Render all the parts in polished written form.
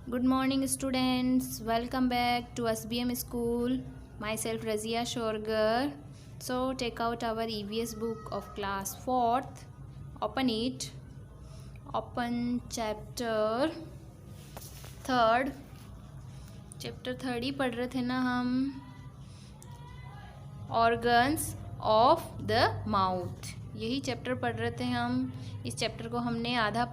Good morning, students. Welcome back to SBM School. Myself, Razia Shorgar. So, take out our EVS book of class 4th. Open it. Open chapter 3rd. Chapter 3rd ही पढ़ रहे थे ना हम. Organs of the mouth, यही chapter पढ़ रहे थे हम. इस चैप्टर को हमने आधा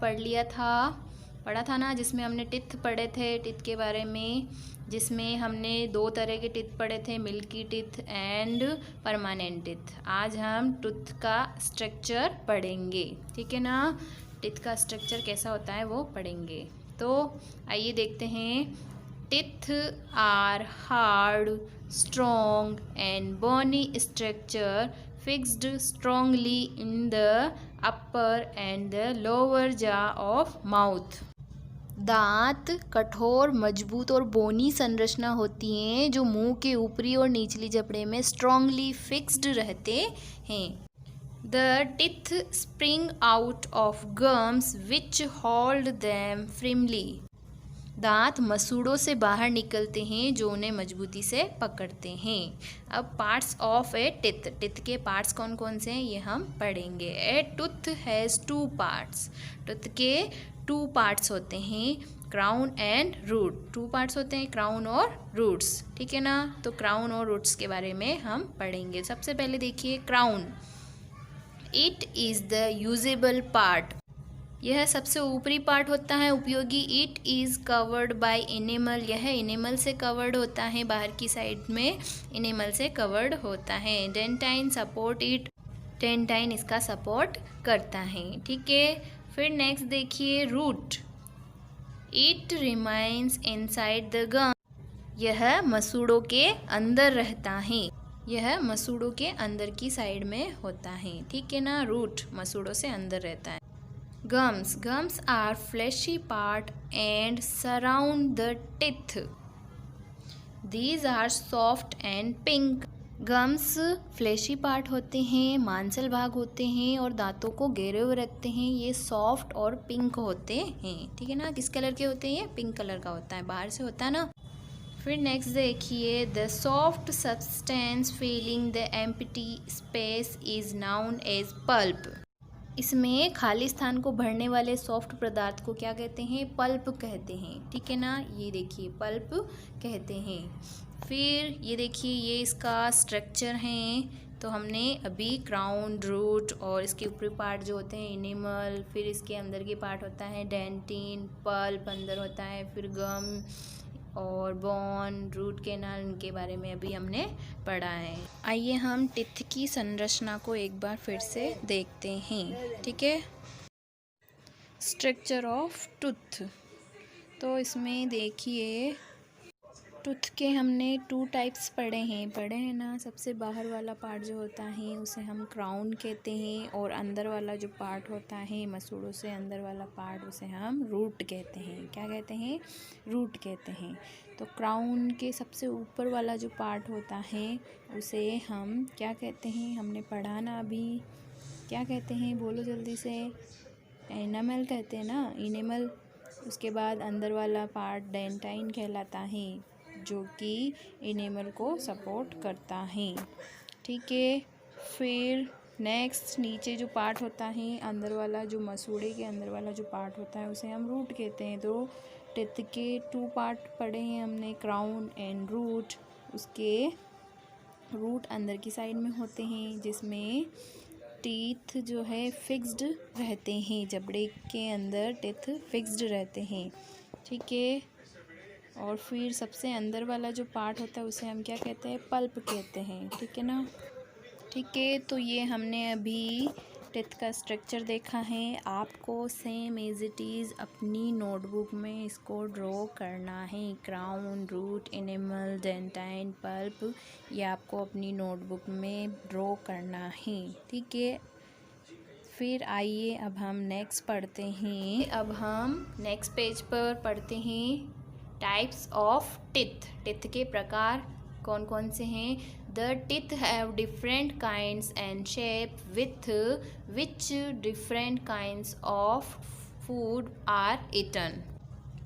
पढ़ा था ना, जिसमें हमने टिथ पढ़े थे, टिथ के बारे में, जिसमें हमने 2 तरह के टिथ पढ़े थे, milky teeth and permanent teeth. आज हम टूथ का स्ट्रक्चर पढ़ेंगे, ठीक है ना. टिथ का स्ट्रक्चर कैसा होता है वो पढ़ेंगे. तो आइए देखते हैं. Teeth are hard, strong and bony structure fixed strongly in the upper and the lower jaw of mouth. दांत कठोर, मजबूत और बोनी संरचना होती हैं जो मुंह के ऊपरी और निचली जबड़े में स्ट्रांगली फिक्स्ड रहते हैं. The teeth spring out of gums which hold them firmly. दांत मसूड़ों से बाहर निकलते हैं जो उन्हें मजबूती से पकड़ते हैं. अब parts of A teeth. Teeth के पार्ट्स कौन कौन से हैं ये हम पढ़ेंगे. ए टूथ हैज़ 2 पार्ट्स. टूथ के 2 पार्ट्स होते हैं, क्राउन एंड रूट. 2 पार्ट्स होते हैं, क्राउन और रूट्स, ठीक है ना. तो क्राउन और रूट्स के बारे में हम पढ़ेंगे. सबसे पहले देखिए crown. It is the usable part. यह सबसे ऊपरी पार्ट होता है, उपयोगी. It is covered by enamel. यह इनेमल से कवर्ड होता है, बाहर की साइड में इनेमल से कवर्ड होता है. Dentine support it. डेंटाइन इसका सपोर्ट करता है, ठीक है. फिर नेक्स्ट देखिए root. It remains inside the gum. यह मसूड़ों के अंदर रहता है. यह मसूड़ों के अंदर की साइड में होता है, ठीक है ना. रूट मसूड़ों से अंदर रहता है. Gums. Gums are fleshy part and surround the teeth. These are soft and pink. Gums fleshy part होते हैं, मांसल भाग होते हैं और दांतों को घेरे हुए रखते हैं. ये सॉफ्ट और पिंक होते हैं, ठीक है ना. किस कलर के होते हैं ये? पिंक कलर का होता है, बाहर से होता है ना. फिर नेक्स्ट देखिए. The soft substance filling the empty space is known as pulp. इसमें खाली स्थान को भरने वाले सॉफ्ट पदार्थ को क्या कहते हैं? पल्प कहते हैं, ठीक है ना. ये देखिए पल्प कहते हैं. फिर ये देखिए, ये इसका स्ट्रक्चर है. तो हमने अभी क्राउन, रूट और इसके ऊपरी पार्ट जो होते हैं इनेमल, फिर इसके अंदर के पार्ट होता है डेंटिन, पल्प अंदर होता है, फिर गम और बोन, रूट कैनाल, इनके बारे में अभी हमने पढ़ा है. आइए हम टिथ की संरचना को एक बार फिर से देखते हैं, ठीक है. Structure of tooth. तो इसमें देखिए टूथ के हमने 2 टाइप्स पढ़े हैं ना. सबसे बाहर वाला पार्ट जो होता है उसे हम क्राउन कहते हैं, और अंदर वाला जो पार्ट होता है मसूड़ों से अंदर वाला पार्ट, उसे हम रूट कहते हैं. क्या कहते हैं? रूट कहते हैं. तो क्राउन के सबसे ऊपर वाला जो पार्ट होता है उसे हम क्या कहते हैं? हमने पढ़ा ना अभी. क्या कहते हैं? बोलो जल्दी से. एनामल कहते हैं ना, इनेमल. उसके बाद अंदर वाला पार्ट डेंटाइन कहलाता है, जो कि इनेमल को सपोर्ट करता है, ठीक है. फिर नेक्स्ट नीचे जो पार्ट होता है अंदर वाला, जो मसूड़े के अंदर वाला जो पार्ट होता है उसे हम रूट कहते हैं. तो टिथ के 2 पार्ट पढ़े हैं हमने, क्राउन एंड रूट. उसके रूट अंदर की साइड में होते हैं, जिसमें टीथ जो है फिक्स्ड रहते हैं. जबड़े के अंदर टिथ फिक्स्ड रहते हैं, ठीक है. और फिर सबसे अंदर वाला जो पार्ट होता है उसे हम क्या कहते हैं? पल्प कहते हैं, ठीक है ना. ठीक है, तो ये हमने अभी टिथ का स्ट्रक्चर देखा है. आपको सेम एज इट इज़ अपनी नोटबुक में इसको ड्रॉ करना है. Crown, root, enamel, dentine, pulp, ये आपको अपनी नोटबुक में ड्रॉ करना है, ठीक है. फिर आइए अब हम नेक्स्ट पढ़ते हैं. अब हम नेक्स्ट पेज पर पढ़ते हैं टाइप्स ऑफ टिथ. टिथ के प्रकार कौन कौन से हैं? The teeth have different kinds and shape with which different kinds of food are eaten.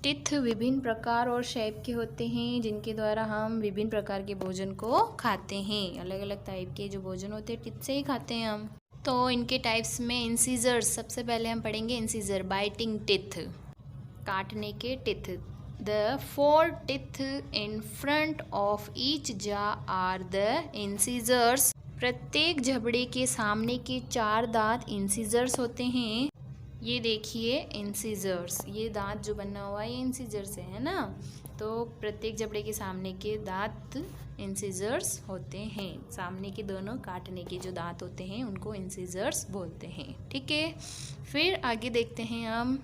Teeth विभिन्न प्रकार और शेप के होते हैं जिनके द्वारा हम विभिन्न प्रकार के भोजन को खाते हैं। अलग अलग टाइप के जो भोजन होते हैं टिथ से ही खाते हैं हम। तो इनके टाइप्स में इंसीजर्स, सबसे पहले हम पढ़ेंगे इंसीजर, बाइटिंग टिथ, काटने के teeth. The 4 teeth in front of each जा आर द इंसीजर्स। प्रत्येक जबड़े के सामने के 4 दांत इंसीजर्स होते हैं। ये देखिए इंसीजर्स, ये दांत जो बना हुआ है ये इंसीजर से है ना। तो प्रत्येक जबड़े के सामने के दांत इंसीजर्स होते हैं। सामने के दोनों काटने के जो दांत होते हैं उनको इंसीजर्स बोलते हैं। ठीक है, फिर आगे देखते हैं हम।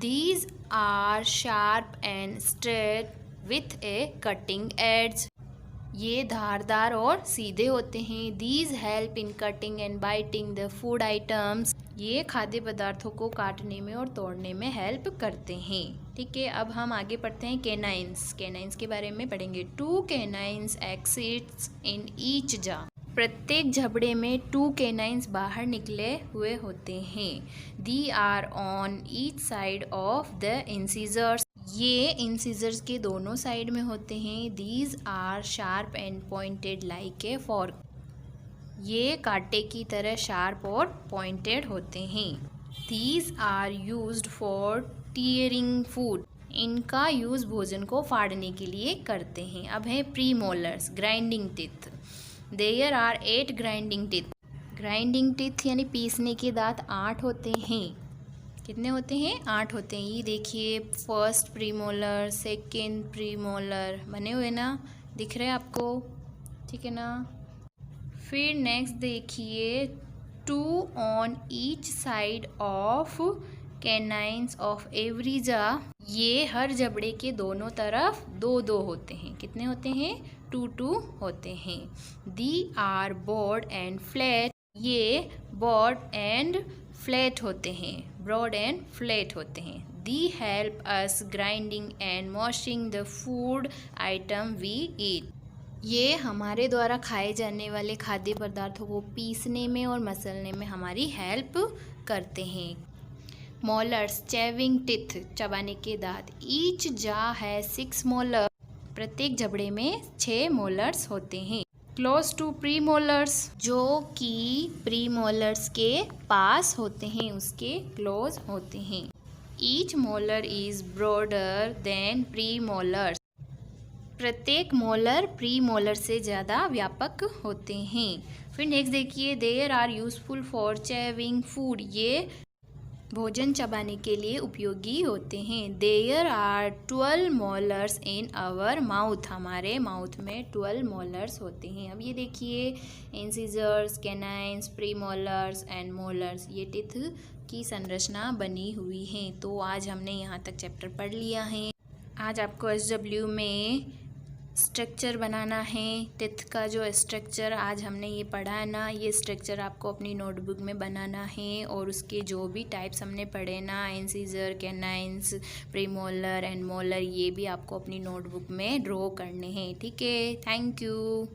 These are sharp and straight with a cutting edge. ये धारदार और सीधे होते हैं। These help in cutting and biting the food items. ये खाद्य पदार्थों को काटने में और तोड़ने में हेल्प करते हैं। ठीक है, अब हम आगे पढ़ते हैं कैनाइन्स। कैनाइन्स के बारे में पढ़ेंगे। 2 canines exits in each jaw. प्रत्येक जबड़े में 2 कैनाइन्स बाहर निकले हुए होते हैं। They are on each side of the incisors. ये इंसीजर्स के दोनों साइड में होते हैं। These are sharp and pointed like a fork. ये कांटे की तरह शार्प और पॉइंटेड होते हैं। These are used for tearing food. इनका यूज़ भोजन को फाड़ने के लिए करते हैं। अब है premolars, grinding teeth. There are 8 grinding teeth. Grinding teeth यानी पीसने के दांत 8 होते हैं। कितने होते हैं? 8 होते हैं। ये देखिए, फर्स्ट प्रीमोलर, सेकेंड प्रीमोलर बने हुए ना, दिख रहे हैं आपको? ठीक है ना। फिर नेक्स्ट देखिए, 2 on each side of canines of every jaw. ये हर जबड़े के दोनों तरफ 2-2 होते हैं। कितने होते हैं? 2-2 होते हैं। They are broad and flat. ये broad and flat होते हैं, broad and flat होते हैं। They help us grinding and washing the food item we eat. ये हमारे द्वारा खाए जाने वाले खाद्य पदार्थों को पीसने में और मसलने में हमारी हेल्प करते हैं। मोलर्स, चैविंग टिथ, चबाने के दांत। ईच जा है 6 मोलर। प्रत्येक जबड़े में 6 मोलर्स होते हैं। क्लोज टू प्री मोलर्स, जो कि प्री मोलर्स के पास होते हैं, उसके क्लोज होते हैं। Each molar is broader than premolars. प्रत्येक मोलर प्री मोलर से ज़्यादा व्यापक होते हैं। फिर नेक्स्ट देखिए, there are useful for chewing food. ये भोजन चबाने के लिए उपयोगी होते हैं। There are 12 molars in our mouth. हमारे माउथ में 12 मोलर्स होते हैं। अब ये देखिए, incisors, canines, premolars and molars, ये टिथ की संरचना बनी हुई है। तो आज हमने यहाँ तक चैप्टर पढ़ लिया है। आज आपको SW में स्ट्रक्चर बनाना है। टिथ का जो स्ट्रक्चर आज हमने ये पढ़ा है ना, ये स्ट्रक्चर आपको अपनी नोटबुक में बनाना है। और उसके जो भी टाइप्स हमने पढ़े ना, incisor, canines, premolar and molar, ये भी आपको अपनी नोटबुक में ड्रॉ करने हैं। ठीक है, थैंक यू।